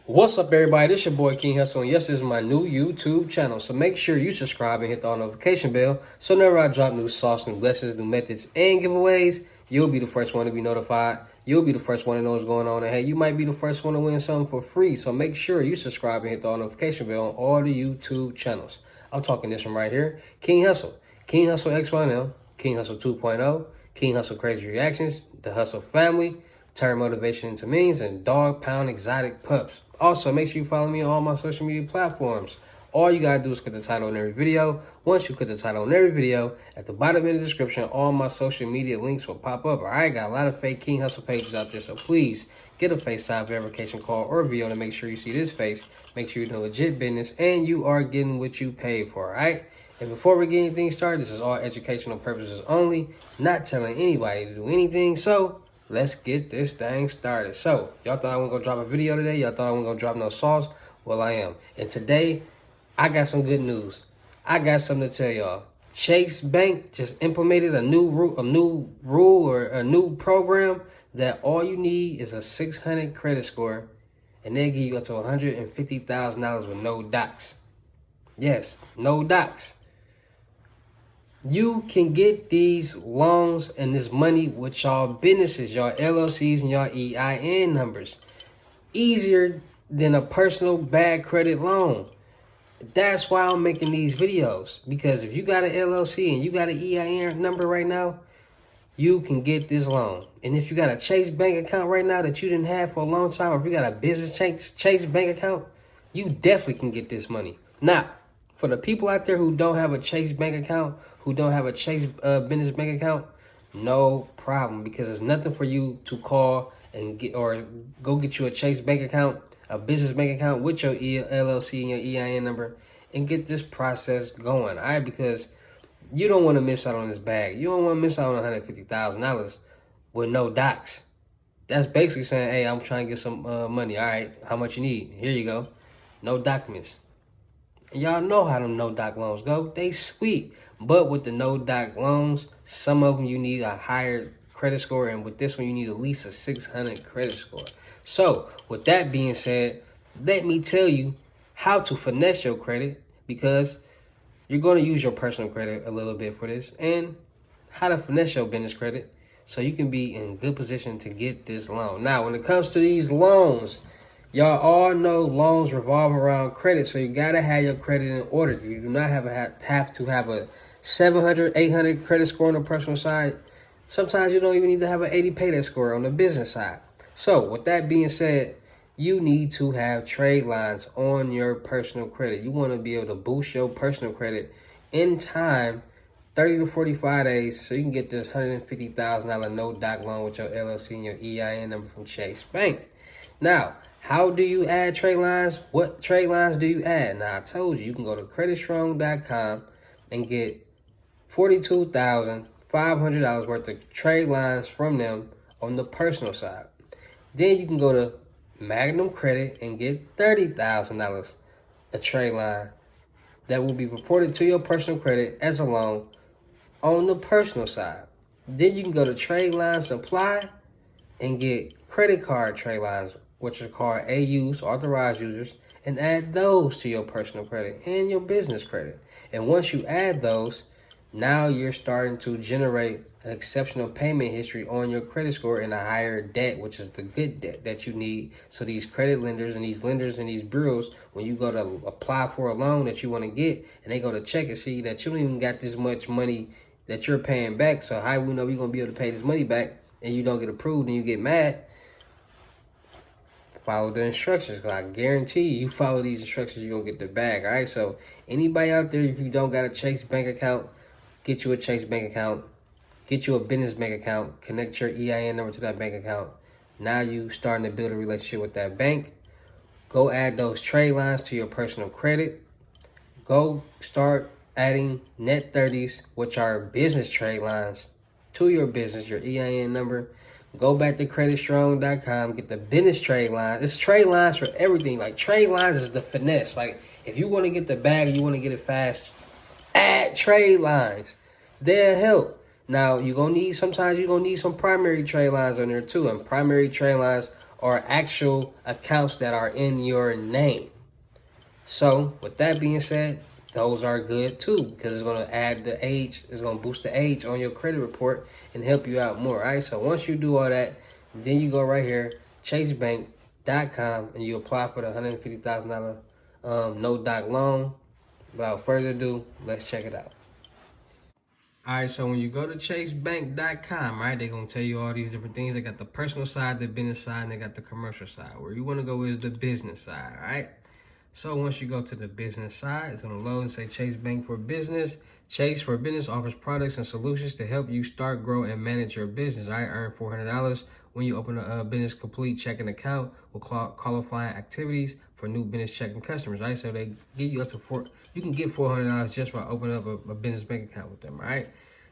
What's up, everybody? This your boy King Hussle, and yes, this is my new YouTube channel. So make sure you subscribe and hit the all notification bell, so whenever I drop new sauce, new lessons, new methods, and giveaways, you'll be the first one to be notified. You'll be the first one to know what's going on, and hey, you might be the first one to win something for free. So make sure you subscribe and hit the all notification bell on all the YouTube channels. I'm talking this one right here, King Hussle, King Hussle X1L, King Hussle 2.0, King Hussle Crazy Reactions, the Hussle Family, Turn Motivation into Means, and Dog Pound Exotic Pups. Also, make sure you follow me on all my social media platforms. All you gotta do is click the title on every video. Once you click the title on every video, at the bottom in the description, all my social media links will pop up. Alright, got a lot of fake King Hussle pages out there, so please get a FaceTime verification call or video to make sure you see this face. Make sure you're doing legit business and you are getting what you paid for, alright? And before we get anything started, this is all educational purposes only, not telling anybody to do anything, so let's get this thing started. So, y'all thought I wasn't going to drop a video today? Y'all thought I wasn't going to drop no sauce? Well, I am. And today, I got some good news. I got something to tell y'all. Chase Bank just implemented a new rule or a new program that all you need is a 600 credit score, and they'll give you up to $150,000 with no docs. Yes, no docs. You can get these loans and this money with y'all businesses, y'all LLCs, and y'all EIN numbers easier than a personal bad credit loan. That's why I'm making these videos, because if you got an LLC and you got an EIN number right now, you can get this loan. And if you got a Chase Bank account right now that you didn't have for a long time, or if you got a business Chase Bank account, you definitely can get this money. Now, for the people out there who don't have a Chase Bank account, who don't have a Chase business bank account, no problem, because there's nothing for you to call and get, or go get you a Chase Bank account, a business bank account with your LLC and your EIN number, and get this process going, all right? Because you don't want to miss out on this bag. You don't want to miss out on $150,000 with no docs. That's basically saying, hey, I'm trying to get some money. All right, how much you need? Here you go. No documents. Y'all know how them no-doc loans go. They sweet. But with the no-doc loans, some of them you need a higher credit score, and with this one you need at least a 600 credit score. So, with that being said, let me tell you how to finesse your credit, because you're going to use your personal credit a little bit for this, and how to finesse your business credit so you can be in good position to get this loan. Now, when it comes to these loans, y'all all know loans revolve around credit, so you gotta have your credit in order. You do not have to have a 700, 800 credit score on the personal side. Sometimes you don't even need to have an 80 payday score on the business side. So, with that being said, you need to have trade lines on your personal credit. You want to be able to boost your personal credit in time, 30 to 45 days, so you can get this $150,000 no-doc loan with your LLC and your EIN number from Chase Bank. Now, how do you add trade lines? What trade lines do you add? Now, I told you, you can go to creditstrong.com and get $42,500 worth of trade lines from them on the personal side. Then you can go to Magnum Credit and get $30,000 a trade line that will be reported to your personal credit as a loan on the personal side. Then you can go to Trade Line Supply and get credit card trade lines, which are called AUs, authorized users, and add those to your personal credit and your business credit. And once you add those, now you're starting to generate an exceptional payment history on your credit score and a higher debt, which is the good debt that you need. So these credit lenders and these bureaus, when you go to apply for a loan that you want to get, and they go to check and see that you don't even got this much money that you're paying back, so how we know you're going to be able to pay this money back, and you don't get approved and you get mad? Follow the instructions, because I guarantee you follow these instructions, you're going to get the bag, all right? So anybody out there, if you don't got a Chase Bank account, get you a Chase Bank account. Get you a business bank account. Connect your EIN number to that bank account. Now you starting to build a relationship with that bank. Go add those trade lines to your personal credit. Go start adding net 30s, which are business trade lines, to your business, your EIN number. Go back to creditstrong.com, get the business trade lines. It's trade lines for everything. Like, trade lines is the finesse. Like, if you want to get the bag and you want to get it fast, add trade lines. They'll help. Now, sometimes you're going to need some primary trade lines on there too. And primary trade lines are actual accounts that are in your name. So with that being said, those are good too, because it's going to add the age, it's going to boost the age on your credit report and help you out more. All right, so once you do all that, then you go right here, chasebank.com, and you apply for the $150,000 no doc loan. Without further ado, let's check it out. All right, so when you go to chasebank.com, right, they're going to tell you all these different things. They got the personal side, the business side, and they got the commercial side. Where you want to go is the business side, all right? So once you go to the business side, it's going to load and say Chase Bank for Business. Chase for Business offers products and solutions to help you start, grow, and manage your business. I earn $400 when you open a business complete checking account with qualifying activities for new business checking customers. Right, so they give you up to you can get $400 just by opening up a business bank account with them. Right.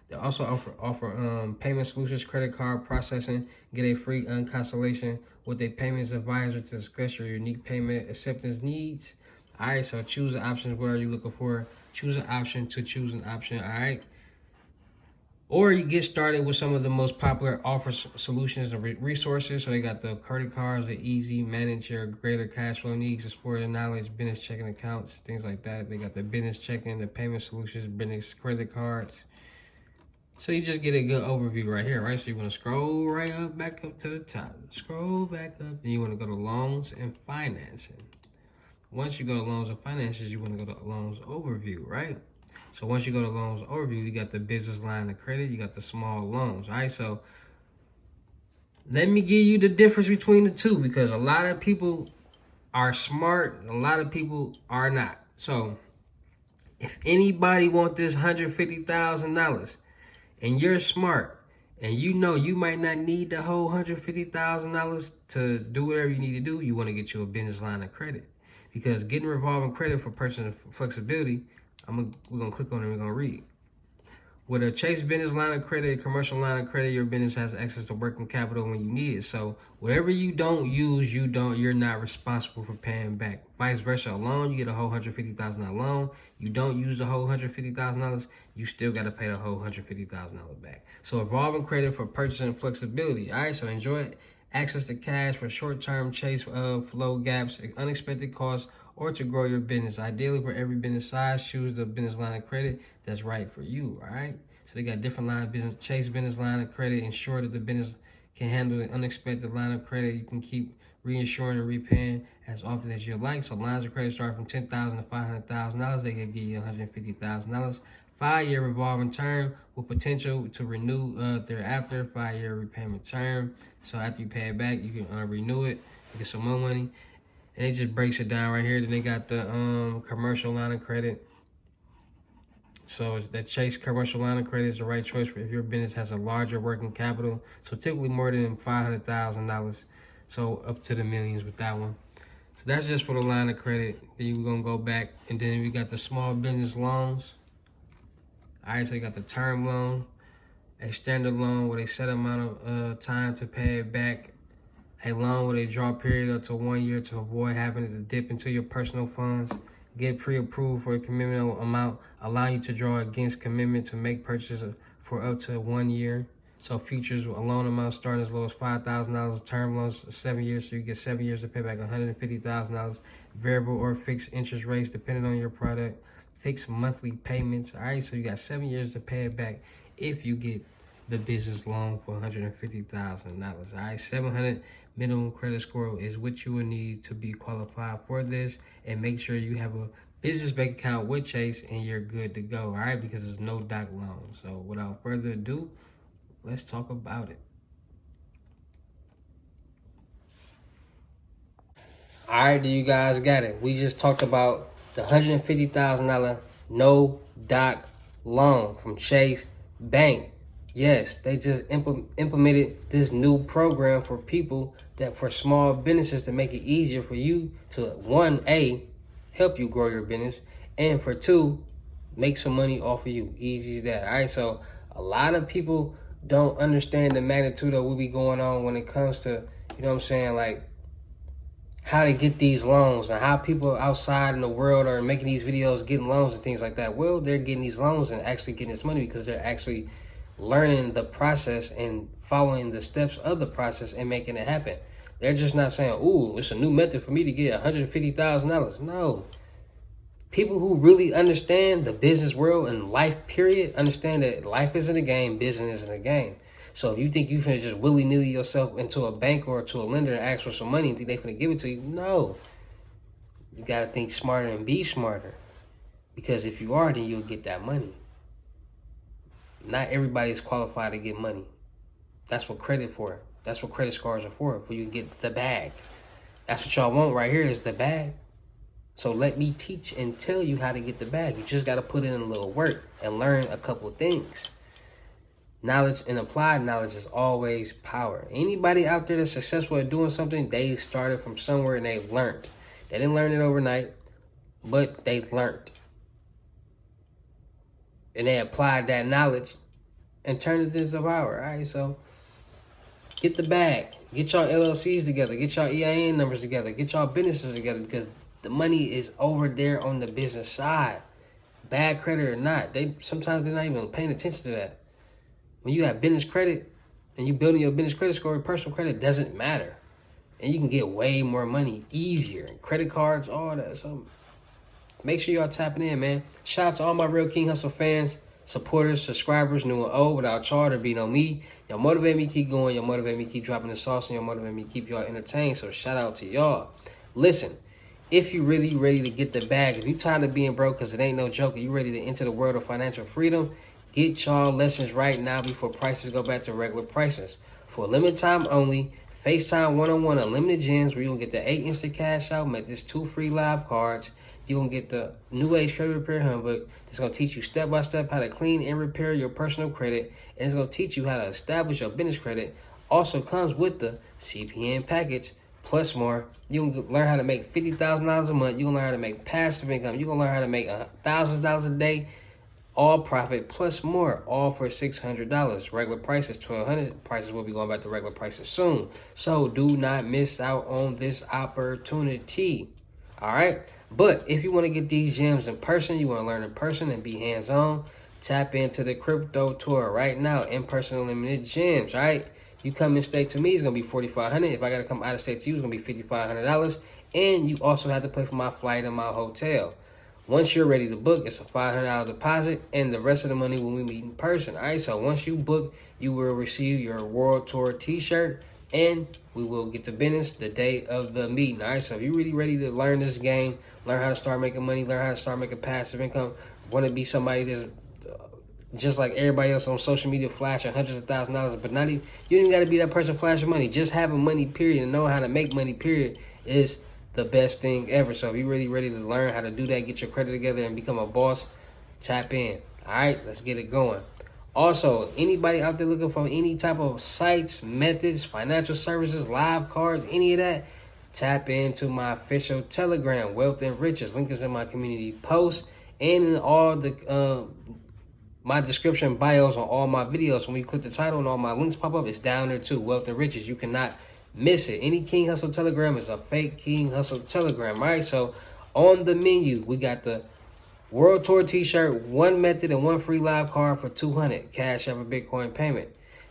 They also offer payment solutions, credit card processing, get a free consultation with a payments advisor to discuss your unique payment acceptance needs. All right, so choose the options. What are you looking for? Choose an option to choose an option. All right. Or you get started with some of the most popular offers, solutions, and resources. So they got the credit cards, the easy manage your greater cash flow needs, explore the knowledge, business checking accounts, things like that. They got the business checking, the payment solutions, business credit cards. So you just get a good overview right here, right? So you want to scroll right up, back up to the top. Scroll back up, and you want to go to loans and financing. Once you go to loans and finances, you want to go to loans overview, right? So once you go to loans overview, you got the business line of credit, you got the small loans, all right? So let me give you the difference between the two, because a lot of people are smart, a lot of people are not. So if anybody want this $150,000 and you're smart and you know you might not need the whole $150,000 to do whatever you need to do, you want to get you a business line of credit. Because getting revolving credit for personal flexibility, we're gonna click on it and we're gonna read. With a Chase business line of credit, commercial line of credit, your business has access to working capital when you need it. So whatever you don't use, you're not responsible for paying back. Vice versa, a loan, you get a whole $150,000 loan. You don't use the whole $150,000, you still gotta pay the whole $150,000 back. So revolving credit for purchasing flexibility. All right, so enjoy it. Access to cash for short-term Chase flow gaps, unexpected costs, or to grow your business. Ideally, for every business size, choose the business line of credit that's right for you, all right? So they got different line of business. Chase business line of credit, ensure that the business can handle an unexpected line of credit. You can keep reinsuring and repaying as often as you like. So lines of credit start from $10,000 to $500,000. They can give you $150,000. 5-year revolving term with potential to renew thereafter. 5-year repayment term. So after you pay it back, you can renew it, get some more money. And it just breaks it down right here. Then they got the commercial line of credit. So that Chase commercial line of credit is the right choice for if your business has a larger working capital. So typically more than $500,000. So up to the millions with that one. So that's just for the line of credit. Then we're gonna go back, and then we got the small business loans. All right, so you got the term loan, a standard loan with a set amount of time to pay it back. A loan with a draw period up to 1 year to avoid having to dip into your personal funds. Get pre-approved for the commitment amount, allowing you to draw against commitment to make purchases for up to 1 year. So features a loan amount starting as low as $5,000. Term loans 7 years, so you get 7 years to pay back $150,000. Variable or fixed interest rates depending on your product. Fixed monthly payments. All right, so you got 7 years to pay it back if you get the business loan for $150,000. All right, 700 minimum credit score is what you will need to be qualified for this, and make sure you have a business bank account with Chase and you're good to go. All right, because there's no doc loan. So without further ado, let's talk about it. All right, do you guys got it? We just talked about the $150,000 no doc loan from Chase Bank. Yes, they just implemented this new program for people, that for small businesses, to make it easier for you to, 1A, help you grow your business, and for 2, make some money off of you. Easy as that. All right, so a lot of people don't understand the magnitude of what be going on when it comes to, you know what I'm saying, like how to get these loans and how people outside in the world are making these videos getting loans and things like that. Well, they're getting these loans and actually getting this money because they're actually learning the process and following the steps of the process and making it happen. They're just not saying, ooh, it's a new method for me to get $150,000. No. People who really understand the business world and life, period, understand that life isn't a game, business isn't a game. So if you think you finna just willy-nilly yourself into a bank or to a lender and ask for some money and think they finna give it to you, no. You gotta think smarter and be smarter. Because if you are, then you'll get that money. Not everybody is qualified to get money. That's what credit for. That's what credit scores are for you to get the bag. That's what y'all want right here is the bag. So let me teach and tell you how to get the bag. You just got to put in a little work and learn a couple of things. Knowledge and applied knowledge is always power. Anybody out there that's successful at doing something, they started from somewhere and they learned. They didn't learn it overnight, but they learned. And they applied that knowledge and turned it into power. All right, so get the bag. Get y'all LLCs together. Get y'all EIN numbers together. Get y'all businesses together because the money is over there on the business side. Bad credit or not, sometimes they're not even paying attention to that. When you have business credit and you building your business credit score, personal credit doesn't matter. And you can get way more money easier. Credit cards, all that. So make sure y'all tapping in, man. Shout out to all my Real King Hustle fans, supporters, subscribers, new and old. Without y'all, there'd be no me. Y'all motivate me to keep going. Y'all motivate me to keep dropping the sauce. And y'all motivate me to keep y'all entertained. So shout out to y'all. Listen, if you really ready to get the bag, if you tired of being broke because it ain't no joke, and you ready to enter the world of financial freedom, get y'all lessons right now before prices go back to regular prices. For a limited time only, FaceTime one-on-one unlimited gems where you're going to get the 8 instant cash out methods, 2 free live cards. You're going to get the New Age Credit Repair Handbook that's going to teach you step-by-step how to clean and repair your personal credit. And it's going to teach you how to establish your business credit. Also comes with the CPN package, plus more. You can learn how to make $50,000 a month. You can learn how to make passive income. You can learn how to make $1,000 a day, all profit plus more, all for $600. Regular price is $1,200. Prices will be going back to regular prices soon. So do not miss out on this opportunity. All right. But if you want to get these gems in person, you want to learn in person and be hands-on, tap into the crypto tour right now. In-person unlimited gems. All right. You come in state to me, it's going to be $4,500. If I got to come out of state to you, it's going to be $5,500. And you also have to pay for my flight and my hotel. Once you're ready to book, it's a $500 deposit, and the rest of the money when we meet in person. All right, so once you book, you will receive your World Tour t-shirt, and we will get to business the day of the meeting. All right, so if you're really ready to learn this game, learn how to start making money, learn how to start making passive income, want to be somebody that's just like everybody else on social media flashing hundreds of thousands of dollars, but not even, you don't even got to be that person flashing money. Just having money, period, and knowing how to make money, period, is the best thing ever. So if you're really ready to learn how to do that, get your credit together and become a boss, tap in. All right, let's get it going. Also, anybody out there looking for any type of sites, methods, financial services, live cards, any of that, tap into my official Telegram, Wealth and Riches. Link is in my community post and in all the my description bios on all my videos. When you click the title and all my links pop up, it's down there too, Wealth and Riches. You cannot miss it. Any King Hustle Telegram is a fake King Hustle Telegram, right? So on the menu, we got the World Tour t-shirt, 1 method and 1 free live card for $200, cash out a Bitcoin payment.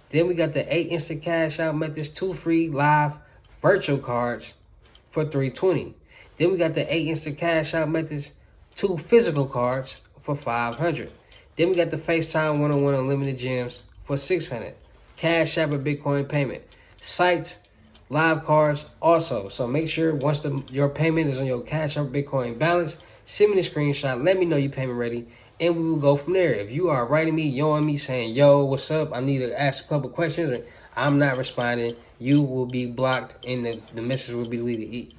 Then we got the 8 instant cash out methods, 2 free live virtual cards for $320. Then we got the 8 instant cash out methods, 2 physical cards for $500. Then we got the FaceTime one-on-one unlimited gems for $600, cash out a Bitcoin payment. Sites, live cards also. So make sure once your payment is on your Cash App Bitcoin balance, send me the screenshot, let me know your payment ready, and we will go from there. If you are writing me, yoing me, saying, yo, what's up, I need to ask a couple questions, and I'm not responding, you will be blocked, and the message will be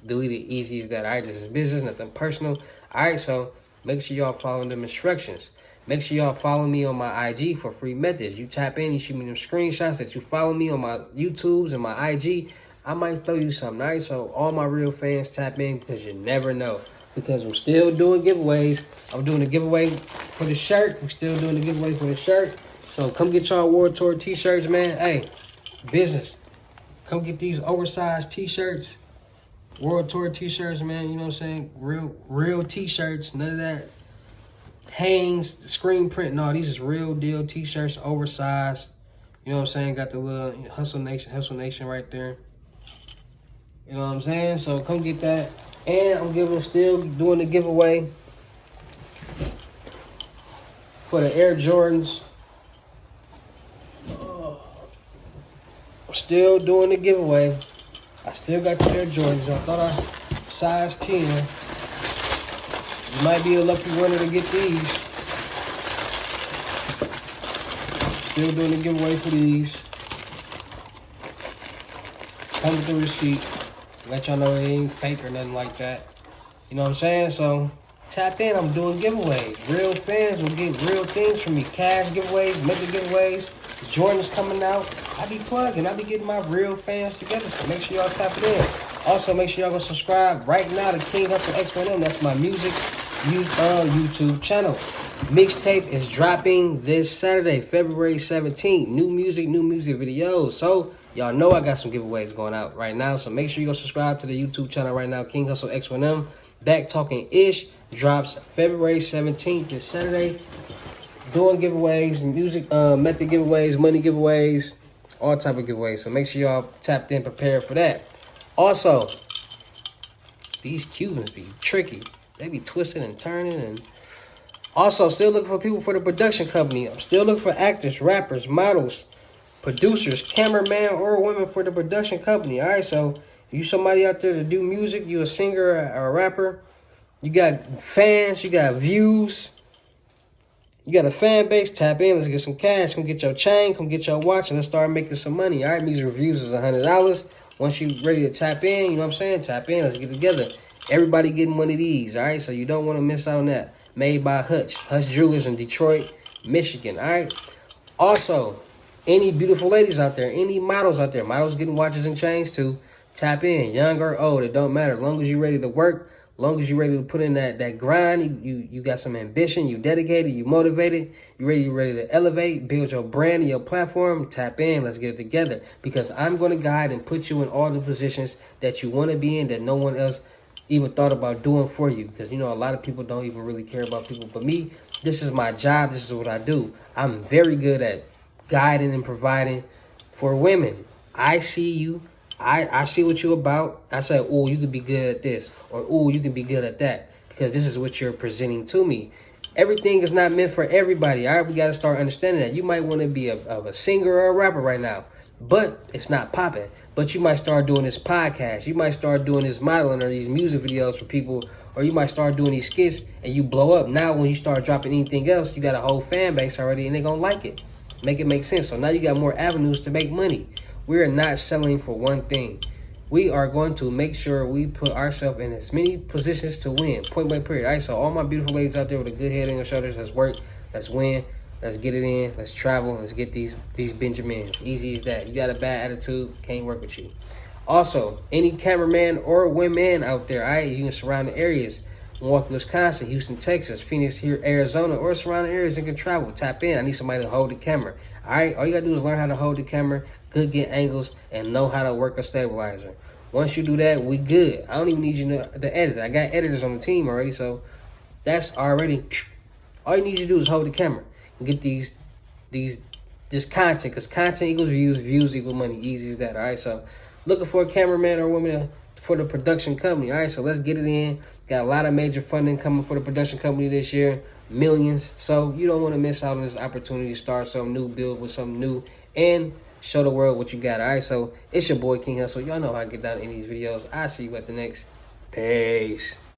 deleted easy as that. All right, this is business, nothing personal. All right, so make sure y'all follow them instructions. Make sure y'all follow me on my IG for free methods. You tap in, you shoot me them screenshots that you follow me on my YouTubes and my IG. I might throw you something, all right? So all my real fans, tap in because you never know. Because I'm still doing giveaways. I'm doing a giveaway for the shirt. I'm still doing the giveaway for the shirt. So come get y'all World Tour t-shirts, man. Hey, business. Come get these oversized t-shirts. World Tour t-shirts, man. You know what I'm saying? Real t-shirts. None of that hangs, screen print. No, these is real deal t-shirts, oversized. You know what I'm saying? Got the little Hustle Nation right there. You know what I'm saying? So come get that. And I'm still doing the giveaway for the Air Jordans. Still doing the giveaway. I still got the Air Jordans. I thought I size 10. You might be a lucky winner to get these. Still doing the giveaway for these. Come with the receipt. Let y'all know it ain't fake or nothing like that. You know what I'm saying? So tap in. I'm doing giveaways. Real fans will get real things from me. Cash giveaways, mega giveaways. Jordan's coming out. I be plugging. I be getting my real fans together. So make sure y'all tap it in. Also, make sure y'all go subscribe right now to King Hussle X1M. That's my music YouTube channel. Mixtape is dropping this Saturday, February 17th. New music videos. So y'all know I got some giveaways going out right now. So make sure you go subscribe to the YouTube channel right now, King Hussle X1M. Back Talking Ish drops February 17th this Saturday. Doing giveaways, music method giveaways, money giveaways, all type of giveaways. So make sure y'all tapped in, prepared for that. Also, these Cubans be tricky. They be twisting and turning. And also, still looking for people for the production company. I'm still looking for actors, rappers, models, producers, cameraman, or women for the production company. All right, so if you somebody out there to do music, you a singer or a rapper, you got fans, you got views, you got a fan base, tap in, let's get some cash. Come get your chain, come get your watch, and let's start making some money. All right, these reviews is $100. Once you ready to tap in, you know what I'm saying? Tap in, let's get together. Everybody getting one of these, all right? So you don't want to miss out on that. Made by Hutch Jewelers in Detroit, Michigan, all right? Also, any beautiful ladies out there, any models out there, models getting watches and chains too, tap in, young or old, it don't matter. As long as you're ready to work, as long as you're ready to put in that grind, you got some ambition, you dedicated, you motivated, you ready to elevate, build your brand and your platform, tap in, let's get it together. Because I'm going to guide and put you in all the positions that you want to be in that no one else even thought about doing for you. Because, you know, a lot of people don't even really care about people. But me, this is my job. This is what I do. I'm very good at guiding and providing for women. I see you. I see what you're about. I say, oh, you could be good at this. Or, oh, you can be good at that. Because this is what you're presenting to me. Everything is not meant for everybody. All right, we got to start understanding that. You might want to be a singer or a rapper right now, but it's not popping. But you might start doing this podcast. You might start doing this modeling or these music videos for people. Or you might start doing these skits and you blow up. Now when you start dropping anything else, you got a whole fan base already and they're going to like it. Make it make sense. So now you got more avenues to make money. We are not selling for one thing. We are going to make sure we put ourselves in as many positions to win. Point blank period. All right, so all my beautiful ladies out there with a good head on your shoulders, let's work, let's win, let's get it in, let's travel, let's get these Benjamins. Easy as that. You got a bad attitude, can't work with you. Also, any cameraman or women out there, all right, you can surround the areas. Milwaukee, Wisconsin, Houston, Texas, Phoenix, here, Arizona, or surrounding areas that can travel. Tap in. I need somebody to hold the camera. All right, all you got to do is learn how to hold the camera, good get angles, and know how to work a stabilizer. Once you do that, we good. I don't even need you to edit. I got editors on the team already, so that's already. All you need to do is hold the camera and get this content, because content equals views, views equal money. Easy as that. All right, so looking for a cameraman or woman for the production company. All right, so let's get it in. Got a lot of major funding coming for the production company this year, millions. So you don't want to miss out on this opportunity to start something new, build with something new, and show the world what you got. All right, so it's your boy King Hussle. Y'all know how I get down in these videos. I'll see you at the next. Peace.